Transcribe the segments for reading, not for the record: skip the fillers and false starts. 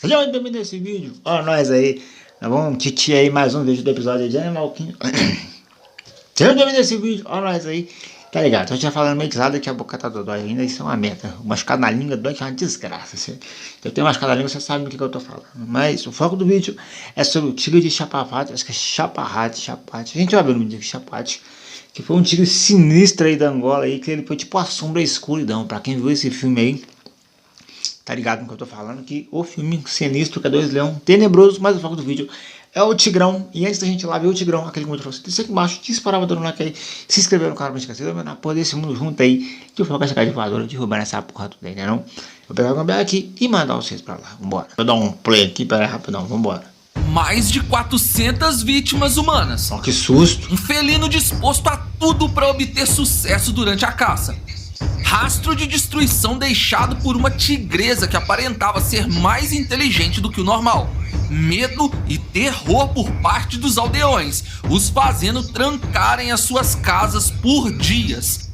Sejam bem-vindos nesse vídeo. Ó, nós aí. Nós vamos titir aí mais um vídeo do episódio de Animal Kingdom. Sejam bem-vindos nesse vídeo. Ó, nós aí. Tá ligado? Tô já falando meio risada que a boca tá dodói ainda. Isso é uma meta. Machucado na língua dói que é uma desgraça. Se eu tenho machucado na língua, você sabe do que eu tô falando. Mas o foco do vídeo é sobre o tigre de Chapapati. Acho que é Chapati. A gente vai ver o nome de Chapati. Que foi um tigre sinistro aí da Angola aí. Que ele foi tipo a sombra e a escuridão. Pra quem viu esse filme aí, tá ligado no que eu tô falando, que o filme sinistro, que é Dois Leão, tenebroso, mas o foco do vídeo é o Tigrão. E antes da gente ir lá ver o Tigrão, aquele que eu trouxe, deixa aqui embaixo, disparava dando like aí, se inscrever no canal pra gente esquecer, na porra desse mundo junto aí, que o foco é chegar de voadora, derrubar essa porra tudo aí, né não? Vou pegar o gambiarra aqui e mandar vocês pra lá, vambora. Vou dar um play aqui, pera aí, rapidão, vambora. Mais de 400 vítimas humanas. Ó, que susto. Um felino disposto a tudo para obter sucesso durante a caça. Rastro de destruição deixado por uma tigresa que aparentava ser mais inteligente do que o normal. Medo e terror por parte dos aldeões, os fazendo trancarem as suas casas por dias.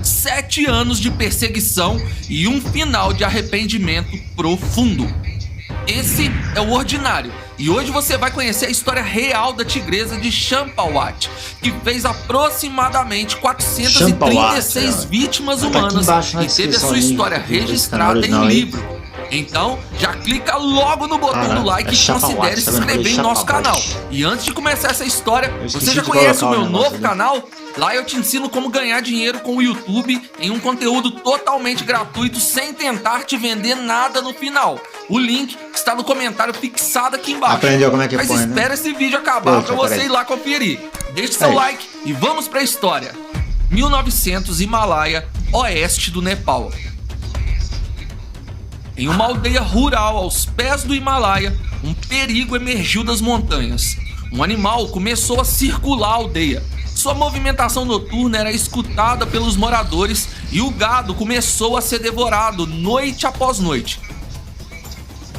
7 anos de perseguição e um final de arrependimento profundo. Esse é o Ordinário, e hoje você vai conhecer a história real da tigresa de Champawat, que fez aproximadamente 436 vítimas humanas e teve a sua história registrada em livro. Então, já clica logo no botão do like e considere se inscrever em nosso canal. E antes de começar essa história, você já conhece o meu novo canal? Lá eu te ensino como ganhar dinheiro com o YouTube em um conteúdo totalmente gratuito, sem tentar te vender nada no final. O link está no comentário fixado aqui embaixo. Aprendeu como é que Mas põe, espera, né? Esse vídeo acabar para você ir lá conferir. Deixe seu like e vamos para a história. 1900, Himalaia, oeste do Nepal. Em uma aldeia rural aos pés do Himalaia, um perigo emergiu das montanhas. Um animal começou a circular a aldeia. Sua movimentação noturna era escutada pelos moradores e o gado começou a ser devorado noite após noite.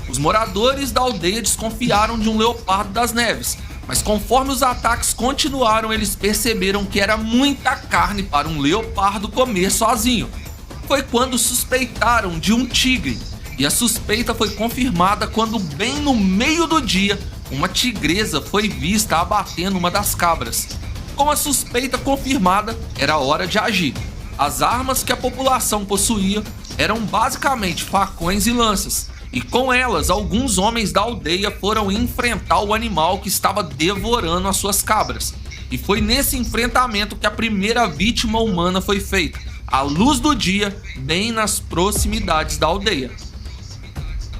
Os moradores da aldeia desconfiaram de um leopardo das neves, mas conforme os ataques continuaram, eles perceberam que era muita carne para um leopardo comer sozinho. Foi quando suspeitaram de um tigre. E a suspeita foi confirmada quando, bem no meio do dia, uma tigresa foi vista abatendo uma das cabras. Com a suspeita confirmada, era hora de agir. As armas que a população possuía eram basicamente facões e lanças, e com elas, alguns homens da aldeia foram enfrentar o animal que estava devorando as suas cabras. E foi nesse enfrentamento que a primeira vítima humana foi feita, à luz do dia, bem nas proximidades da aldeia.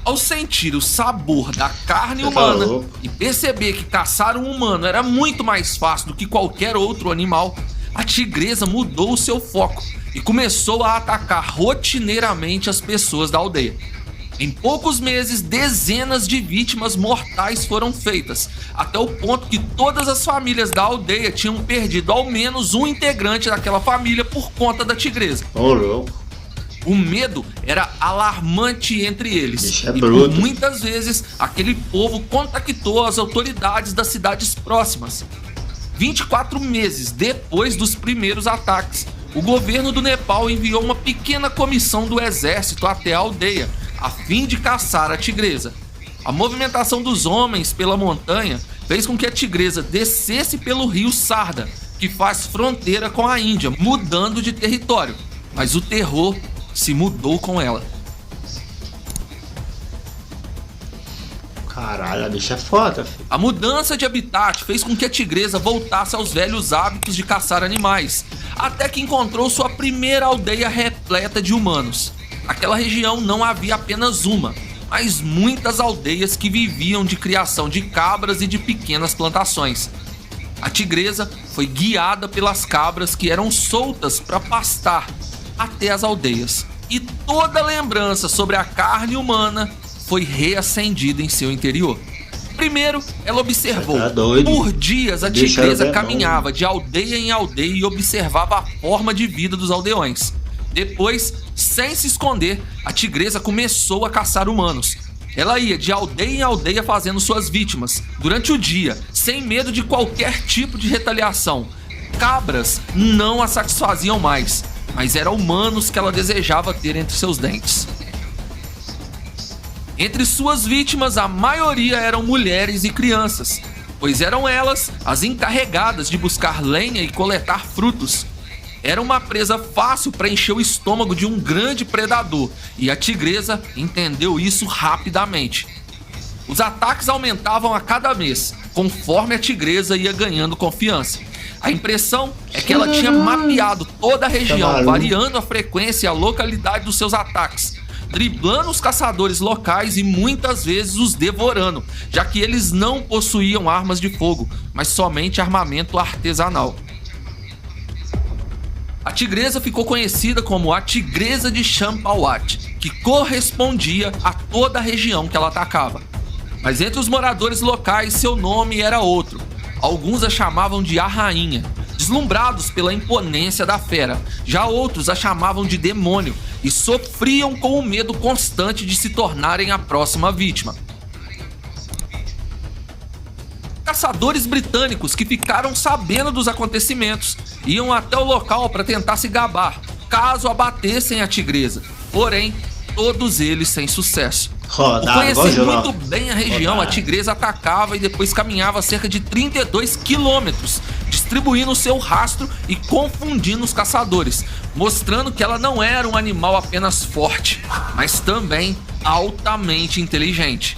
Ao sentir o sabor da carne humana e perceber que caçar um humano era muito mais fácil do que qualquer outro animal, a tigresa mudou o seu foco e começou a atacar rotineiramente as pessoas da aldeia. Em poucos meses, dezenas de vítimas mortais foram feitas, até o ponto que todas as famílias da aldeia tinham perdido ao menos um integrante daquela família por conta da tigresa. O medo era alarmante entre eles, e por muitas vezes aquele povo contactou as autoridades das cidades próximas. 24 meses depois dos primeiros ataques, o governo do Nepal enviou uma pequena comissão do exército até a aldeia, a fim de caçar a tigresa. A movimentação dos homens pela montanha fez com que a tigresa descesse pelo rio Sarda, que faz fronteira com a Índia, mudando de território, mas o terror se mudou com ela. Caralho, a bicha é foda, filho. A mudança de habitat fez com que a tigresa voltasse aos velhos hábitos de caçar animais, até que encontrou sua primeira aldeia repleta de humanos. Naquela região não havia apenas uma, mas muitas aldeias que viviam de criação de cabras e de pequenas plantações. A tigresa foi guiada pelas cabras que eram soltas para pastar até as aldeias, e toda lembrança sobre a carne humana foi reacendida em seu interior. Primeiro, ela observou. Por dias a tigresa caminhava de aldeia em aldeia e observava a forma de vida dos aldeões. Depois, sem se esconder, a tigresa começou a caçar humanos. Ela ia de aldeia em aldeia fazendo suas vítimas, durante o dia, sem medo de qualquer tipo de retaliação. Cabras não a satisfaziam mais, mas eram humanos que ela desejava ter entre seus dentes. Entre suas vítimas, a maioria eram mulheres e crianças, pois eram elas as encarregadas de buscar lenha e coletar frutos. Era uma presa fácil para encher o estômago de um grande predador, e a tigresa entendeu isso rapidamente. Os ataques aumentavam a cada mês, conforme a tigresa ia ganhando confiança. A impressão é que ela tinha mapeado toda a região, variando a frequência e a localidade dos seus ataques, driblando os caçadores locais e muitas vezes os devorando, já que eles não possuíam armas de fogo, mas somente armamento artesanal. A tigresa ficou conhecida como a Tigresa de Champawat, que correspondia a toda a região que ela atacava. Mas entre os moradores locais, seu nome era outro. Alguns a chamavam de a Rainha, deslumbrados pela imponência da fera. Já outros a chamavam de demônio e sofriam com o medo constante de se tornarem a próxima vítima. Caçadores britânicos que ficaram sabendo dos acontecimentos iam até o local para tentar se gabar, caso abatessem a tigresa. Porém, todos eles sem sucesso. Por conhecer muito bem a região, a tigresa atacava e depois caminhava cerca de 32 quilômetros, distribuindo seu rastro e confundindo os caçadores, mostrando que ela não era um animal apenas forte, mas também altamente inteligente.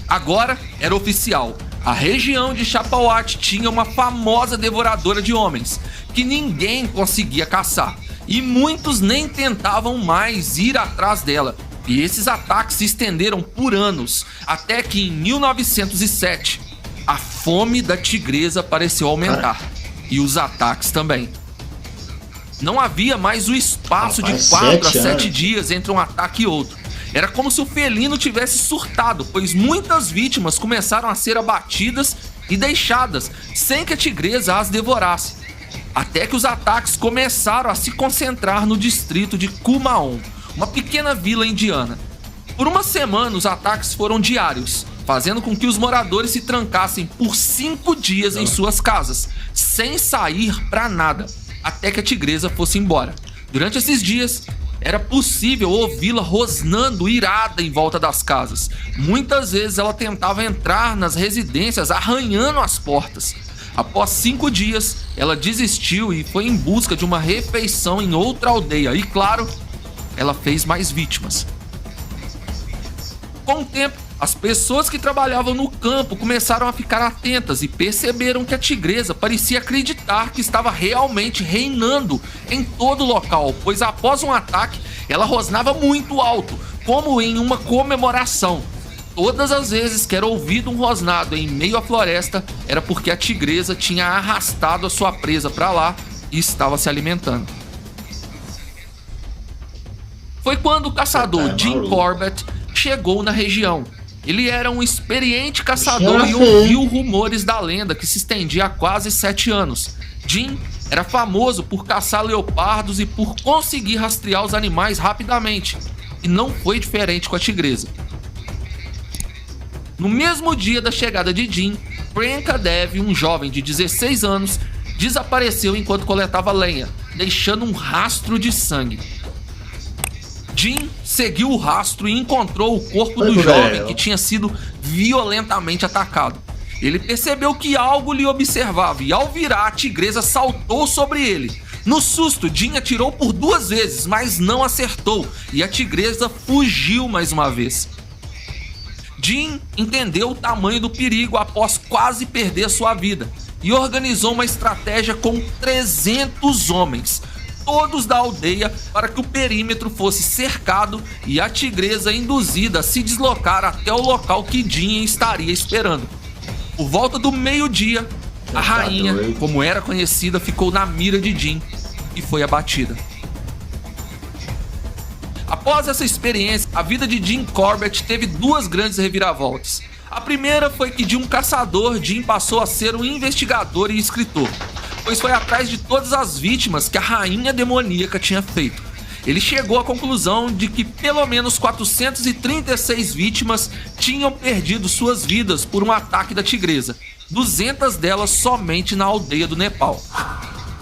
Agora era oficial. A região de Champawat tinha uma famosa devoradora de homens, que ninguém conseguia caçar, e muitos nem tentavam mais ir atrás dela. E esses ataques se estenderam por anos, até que em 1907, a fome da tigresa pareceu aumentar, e os ataques também. Não havia mais o espaço de 4 a 7 dias entre um ataque e outro. Era como se o felino tivesse surtado, pois muitas vítimas começaram a ser abatidas e deixadas, sem que a tigresa as devorasse. Até que os ataques começaram a se concentrar no distrito de Kumaon, uma pequena vila indiana. Por uma semana, os ataques foram diários, fazendo com que os moradores se trancassem por 5 dias em suas casas, sem sair para nada, até que a tigresa fosse embora. Durante esses dias, era possível ouvi-la rosnando irada em volta das casas. Muitas vezes ela tentava entrar nas residências arranhando as portas. Após 5 dias, ela desistiu e foi em busca de uma refeição em outra aldeia. E claro, ela fez mais vítimas. Com o tempo, as pessoas que trabalhavam no campo começaram a ficar atentas e perceberam que a tigresa parecia acreditar que estava realmente reinando em todo o local, pois após um ataque, ela rosnava muito alto, como em uma comemoração. Todas as vezes que era ouvido um rosnado em meio à floresta, era porque a tigresa tinha arrastado a sua presa para lá e estava se alimentando. Foi quando o caçador Jim Corbett chegou na região. Ele era um experiente caçador e ouviu rumores da lenda que se estendia há quase 7 anos. Jim era famoso por caçar leopardos e por conseguir rastrear os animais rapidamente. E não foi diferente com a tigresa. No mesmo dia da chegada de Jim, Priyanka Dev, um jovem de 16 anos, desapareceu enquanto coletava lenha, deixando um rastro de sangue. Jim seguiu o rastro e encontrou o corpo do jovem que tinha sido violentamente atacado. Ele percebeu que algo lhe observava e, ao virar, a tigresa saltou sobre ele. No susto, Jim atirou por 2 vezes, mas não acertou, e a tigresa fugiu mais uma vez. Jim entendeu o tamanho do perigo após quase perder sua vida e organizou uma estratégia com 300 homens, todos da aldeia, para que o perímetro fosse cercado e a tigresa induzida a se deslocar até o local que Jim estaria esperando. Por volta do meio-dia, a rainha, como era conhecida, ficou na mira de Jim e foi abatida. Após essa experiência, a vida de Jim Corbett teve 2 grandes reviravoltas. A primeira foi que de um caçador, Jim passou a ser um investigador e escritor, pois foi atrás de todas as vítimas que a rainha demoníaca tinha feito. Ele chegou à conclusão de que pelo menos 436 vítimas tinham perdido suas vidas por um ataque da tigresa, 200 delas somente na aldeia do Nepal.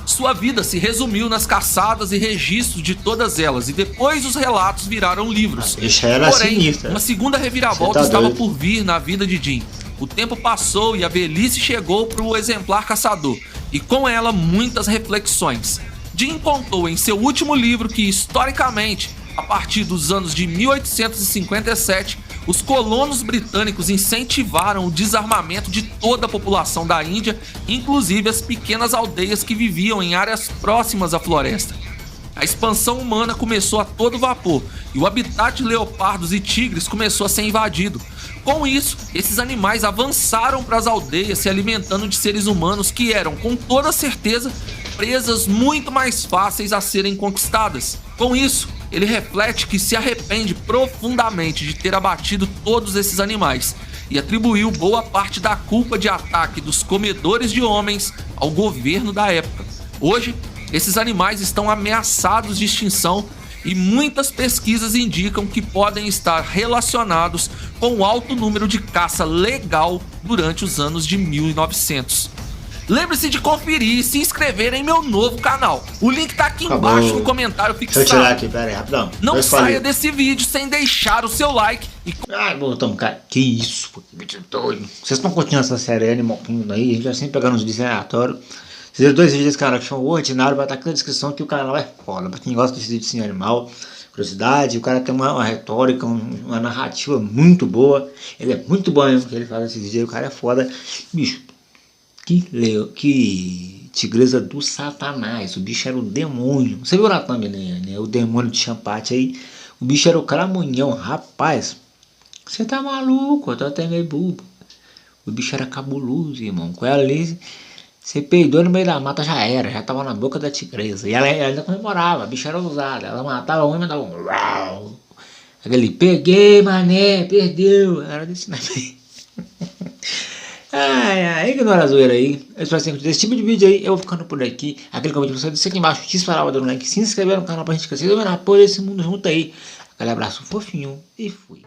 Sua vida se resumiu nas caçadas e registros de todas elas, e depois os relatos viraram livros. Isso era Porém, sinistra. uma segunda reviravolta Cê tá estava doido. por vir na vida de Jim. O tempo passou e a velhice chegou para o exemplar caçador, e com ela muitas reflexões. Jim contou em seu último livro que, historicamente, a partir dos anos de 1857, os colonos britânicos incentivaram o desarmamento de toda a população da Índia, inclusive as pequenas aldeias que viviam em áreas próximas à floresta. A expansão humana começou a todo vapor e o habitat de leopardos e tigres começou a ser invadido. Com isso, esses animais avançaram para as aldeias, se alimentando de seres humanos que eram, com toda certeza, presas muito mais fáceis a serem conquistadas. Com isso, ele reflete que se arrepende profundamente de ter abatido todos esses animais e atribuiu boa parte da culpa de ataque dos comedores de homens ao governo da época. Hoje, esses animais estão ameaçados de extinção e muitas pesquisas indicam que podem estar relacionados com o alto número de caça legal durante os anos de 1900. Lembre-se de conferir e se inscrever em meu novo canal. O link tá aqui embaixo no comentário Deixa eu fixado. tirar aqui, pera aí, rapidão. Não Eu saia falei. desse vídeo sem deixar o seu like e Ai, botão, cara. Que isso, pô, que vídeo doido. Vocês estão curtindo essa série Animal Kingdom aí? A gente vai sempre pegando uns vídeos aleatórios. Vocês viram 2 vídeos desse canal que chamam O Ordinário, vai estar aqui na descrição que o canal é foda. Pra quem gosta desse vídeo de animal, curiosidade, o cara tem uma retórica, uma narrativa muito boa. Ele é muito bom mesmo que ele faz esse vídeo aí, o cara é foda. Bicho, que tigresa do satanás, o bicho era o demônio. Você viu na thumbnail, né? O demônio de Champate aí. O bicho era o cramunhão, rapaz. Você tá maluco, eu tô até meio bobo. O bicho era cabuloso, irmão. Com ela ali, você peidou no meio da mata, já era. Já tava na boca da tigresa. E ela ainda comemorava, a bicha era ousada. Ela matava um e mandava um rau. Aquele, peguei, mané, perdeu. Era desse naipe. Ai, ignora a zoeira aí. Eu espero que você desse tipo de vídeo aí. Eu vou ficando por aqui. Aquele convite pra você descer aqui embaixo, disparar o like, se inscrever no canal pra gente crescer. Eu vou na porra desse mundo junto aí. Aquele abraço fofinho e fui.